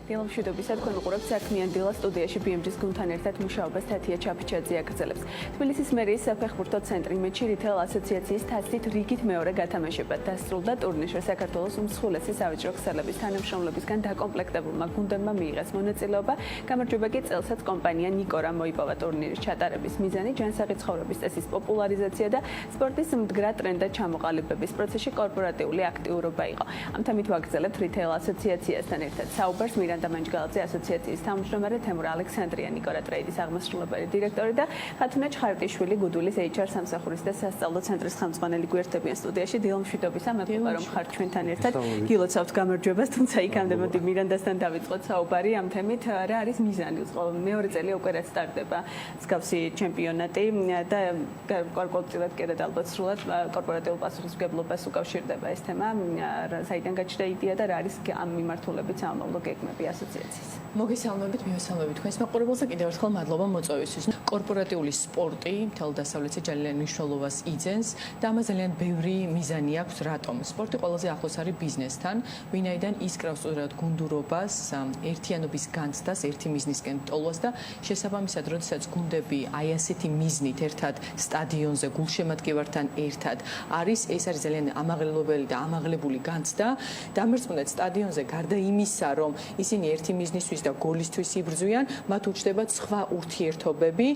დილამშვიდობისა თქვენ უყურებთ საქმიან დილას სტუდიაში BMG-ს გუნდთან ერთად მუშაობას თათია ჩაფიჩაძე აგრძელებს. თბილისის მერიის საფეხბურთო ცენტრი მეჩი რითეილ ასოციაციის თასით რიგით მეორე გათამაშება დასრულდა ტურნირში საქართველოს უმსხვილესი სავაჭრო ქსელების თანამშრომლებისგან დაკომპლექტებულმა გუნდებმა მიიღეს მონაწილეობა. გამარჯვება კი წელსაც კომპანია ნიკორა მოიპოვა ტურნირის ჩატარების მიზანი ჯანსაღი ცხოვრების წესის პოპულარიზაცია და სპორტის მდგრად ტრენდად ჩამოყალიბების პროცესში კორპორატიული აქტიურობა იყო. ამ თემით ვაგრძელებთ რითეილ ასოციაციასთან ერთად საუბარს მირანდა მანჯგალაძე ასოციაციის თავმჯდომარე თემურ ალექსანდრია ნიკორა ტრეიდის აღმასრულებელი დირექტორი და ხათუნა ჩხარტიშვილი გუდულის HR სამსახურის და სასწავლო ცენტრის ხელმძღვანელი გვერდებიან სტუდიაში. დილამშვიდობისა, მადლობა რომ ხართ ჩვენთან ერთად. გილოცავთ გამარჯვებას, თუმცა იქამდე მოდი მირანდასთან დავიწყოთ საუბარი ამ თემით. რა არის მიზანი? მეორე წელი უკვე რაც სტარტდება მსგავსი ჩემპიონატი და გარკვეულწილად კიდევ ალბათ სრულად კორპორატიულ პასუხისმგებლობას უკავშირდება ეს თემა. საიდან გაჩნდა იდეა და რა არის ამ მიმართულებით სამომავლო გეგმები ასოციაციის? მოგესალმებით, მივესალმებით თქვენს მაყურებელს და კიდევ ერთხელ მადლობა მოწვევისთვის. კორპორატიული სპორტი მთელ დასავლეთში ძალიან მნიშვნელობას იძენს და ამას ძალიან ბევრი მიზანი აქვს. რატომ? სპორტი ყველაზე ახლოს არის ბიზნესთან, ვინაიდან ისკრავს სწორად გუნდურობას, ერთიანობის განცდას, ერთი მიზნისკენ ტოლვას და შესაბამისად, როდესაც გუნდები აი ასეთი მიზნით ერთად სტადიონზე გულშემატკივართან ერთად არის, ეს არის ძალიან ამაღლებელი და ამაღლებული განცდა. დამერწმუნდეთ სტადიონზე გარდა იმისა, რომ ისინი ერთი მიზნისთვის და გოლისთვის იბრძვიან, მათ უჩნდებათ სხვა ურთიერთობები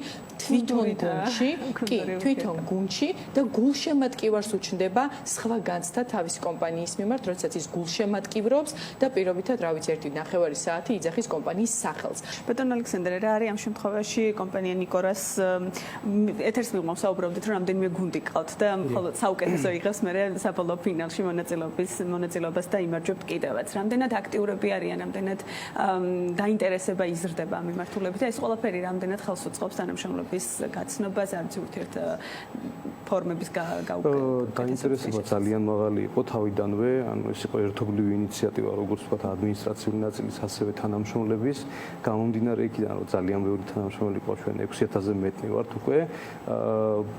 თვითონ გუნდში და გულშემატკივარს უჩნდება სხვა განცდა თავის კომპანიის მიმართ, როდესაც ის გულშემატკივრობს და პირობითად, რა ვიცი, ერთი ნახევარი საათი იძახის კომპანიის სახელს. ბატონ ალექსანდრე, რა არის ამ შემთხვევაში კომპანია ნიკორას ეთერს მიღმა საუბრობდით, რომ რამდენიმე გუნდი ყავთ და მხოლოდ საუკეთესო იღებს მერე საბოლოო ფინალში მონაწილეობას და იმარჯვებთ კიდევაც. რამდენად აქტიურები არიან, რამდენად დაინტერესება იზრდება ამ მიმართულებით და ეს ყველაფერი რამდენად ხელს უწყობს თანამშრომლობის გაცნობას, არც ურთიერთ ფორმების გაუკეთებას. დაინტერესება ძალიან მაღალი იყო თავიდანვე, ანუ ეს იყო ერთობლივი ინიციატივა, როგორც ვთქვათ, ადმინისტრაციული ნაწილის, ასევე თანამშრომლების. გამომდინარე იქიდან, რომ ძალიან ბევრი თანამშრომელი ყავს, ჩვენ 6000-ზე მეტნი ვართ უკვე.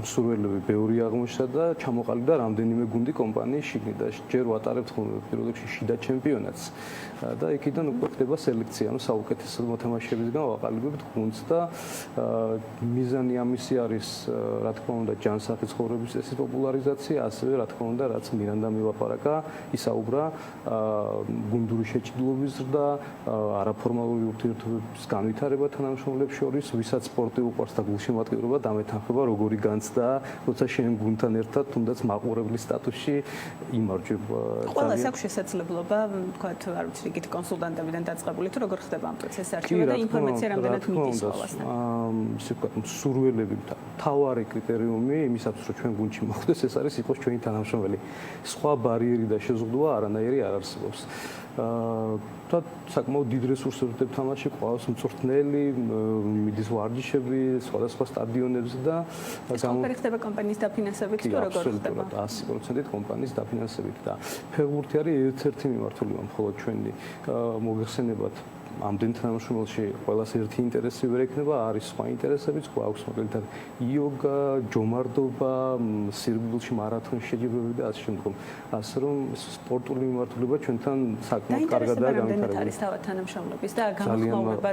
მსურველები ბევრი აღმოჩნდა და ჩამოყალიბდა რამდენიმე გუნდი კომპანიის შიგნით და ჯერ ვატარებთ პირველ რიგში შიდა ჩემპიონატს. და იქიდან უკვე ხდება სელექცია, ანუ საუკეთესო მოთამაშეებისგან ვაყალიბებთ გუნდს და მიზანი ამისი არის, რა თქმა უნდა, ჯანსაღი ცხოვრების წესის პოპულარიზაცია, ასევე რა თქმა უნდა, რაც მირანდა მილაპარაკა, ისაუბრა გუნდური შეჭიდილობის ზრდა, არაფორმალური ურთიერთობების განვითარება თანამშრომლებს შორის, ვისაც სპორტი უყვარს და გულშემატკივრობა დამეთანხმება, როგორი განცდა, როცა შენ გუნდთან ერთად თუნდაც მაყურებლის სტატუსში იმარჯვებ. ყველას აქვს შესაძლებლობა, ვთქვათ, არ ვიცი, რიგით კონსულტანტებიდან დაწყებული თუ როგორ ხდება ამ პროცესის არჩევა და ინფორმაცია რამდენად მიდის ყველასთან. ისე ვთქვათ, მსურველები თავარი კრიტერიუმი იმისათვის, რომ ჩვენ გუნდში მოხვდეს, ეს არის იყოს ჩვენი თანამშრომელი. სხვა ბარიერი და შეზღუდვა არანაირი არ არსებობს. და საკმაოდ დიდ რესურსებს თამაში ყავს მწვრთნელი, მიდის ვარჯიშები სხვადასხვა სტადიონებზე და ყველაფერი ხდება კომპანიის დაფინანსებით თუ როგორ ხდება? 100% კომპანიის დაფინანსებით და ფეხბურთი არის ერთ-ერთი მიმართულება მხოლოდ ჩვენი მოგეხსენებათ ამდენ თანამშრომელში ყველას ერთი ინტერესი ვერ ექნება, არის სხვა ინტერესებიც გვაქვს, მაგალითად იოგა, ჯომარდობა, სირბილში მარათონის შეჯიბრებები და ასე შემდგომ. ასე რომ სპორტული მიმართულება ჩვენთან საკმაოდ კარგადაა განვითარებული. არის თავად თანამშრომლობის და გამოხმაურება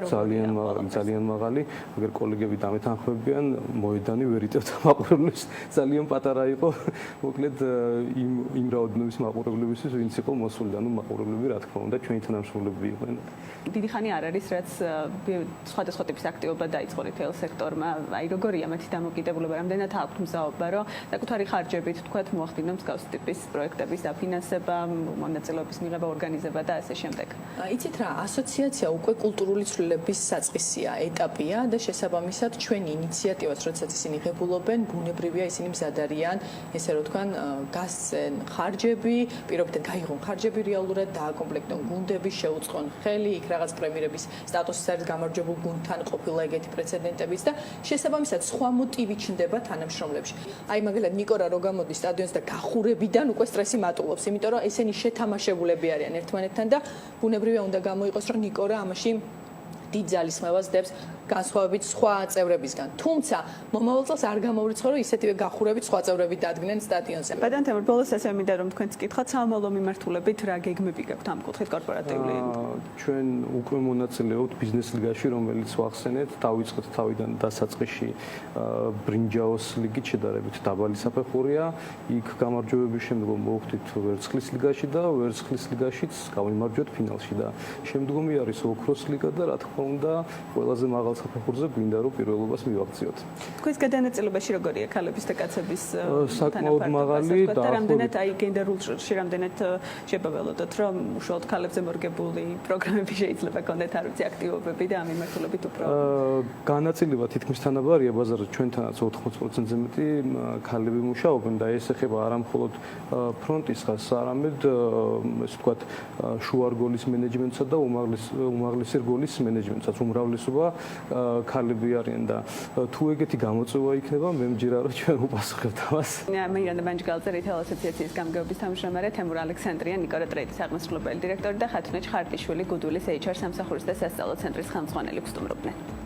ძალიან მაღალი, მაგრამ კოლეგები დამეთანხმებიან, მოედანი ვერ იტევთ მაყურებლებს, ძალიან პატარა იყო, მოკლედ იმ რაოდენობის მაყურებლებისთვის, ვინც იყო მოსული, ანუ მაყურებლები, რა თქმა უნდა, ჩვენი თანამშრომლები იყვნენ. დიდი ხანი არ არის, რაც სხვადასხვა ტიპის აქტივობა დაიწყო რითეილ სექტორმა. აი როგორია მათი დამოკიდებულება, რამდენად აქვთ მზაობა, რომ საკუთარი ხარჯებით თქვათ მოახდინონ მსგავსი ტიპის პროექტების დაფინანსება, მონაწილეობის მიღება, ორგანიზება და ასე შემდეგ. იცით რა, ასოციაცია უკვე კულტურული ცვლილების საწყისია, ეტაპია და შესაბამისად ჩვენი ინიციატივას, როდესაც ისინი ღებულობენ, ბუნებრივია ისინი მზად არიან, ესე რომ თქვან, გასცენ ხარჯები, პირობითად გაიღონ ხარჯები რეალურად, დააკომპლექტონ გუნდები, შეუწყონ ხელი, იქ რაღაც პრემიერების სტატუსის არის გამარჯვებულ გუნდთან ყოფილა ეგეთი პრეცედენტებიც და შესაბამისად სხვა მოტივი ჩნდება თანამშრომლებში. აი მაგალითად ნიკორა რო გამოდის სტადიონზე და გახურებიდან უკვე სტრესი მატულობს, იმიტომ რომ ესენი შეთამაშებულები არიან ერთმანეთთან და ბუნებრივია უნდა გამოიყოს რომ ნიკორა ამაში დიდ ძალისხმევას დებს განსხვავებით სხვა წევრებისგან. თუმცა მომავალ წელს არ გამოვრიცხო, რომ ისეთივე გახურებით სხვა წევრები დადგნენ სტადიონზე. ბატონ თემურ, ბოლოს ესე მინდა რომ თქვენც გითხრათ საომალო მიმართულებით რა გეგმები გაქვთ ამ კუთხით კორპორატიული? ჩვენ უკვე მონაწილეობთ ბიზნეს ლიგაში, რომელიც ვახსენეთ, დავიწყეთ თავიდან დასაწყისში ბრინჯაოს ლიგით შედარებით დაბალი საფეხურია. იქ გამარჯვებების შემდგომ მოვხდით ვერცხლის ლიგაში და ვერცხლის ლიგაშიც გავიმარჯვეთ ფინალში და შემდგომი არის ოქროს ლიგა და რა თქმა უნდა ყველაზე მაღალ საფეხურზე გვინდა რომ პირველობას მივაღწიოთ. თქვენს გადანაწილებაში როგორია ქალების და კაცების საკმაოდ მაღალი და რამდენად აი გენდერულ ჟურში რამდენად შეებაველოდოთ რომ უშუალოდ ქალებზე მორგებული პროგრამები შეიძლება გქონდეთ არ ვიცი აქტივობები და ამ მიმართულებით უფრო განაწილება თითქმის თანაბარია ბაზარზე ჩვენთანაც 80%-ზე მეტი ქალები მუშაობენ და ეს ეხება არა მხოლოდ ფრონტის ხაზს, არამედ ესე ვთქვათ შუარგოლის მენეჯმენტსა და უმაღლესი რგოლის მენეჯმენტსაც უმრავლესობა ქალები არიან და თუ ეგეთი გამოწვევა იქნება მე მჯერა რომ ჩვენ უპასუხებთ ამას. მირანდა ბანჯგალაძე რითეილ ასოციაციის გამგეობის თავმჯდომარე, თემურ ალექსანდრია, ნიკო ტრეიდის აღმასრულებელი დირექტორი და ხათუნა ჩხარტიშვილი, გუდულის HR სამსახურის და სასწავლო ცენტრის ხელმძღვანელი გსტუმრობდნენ.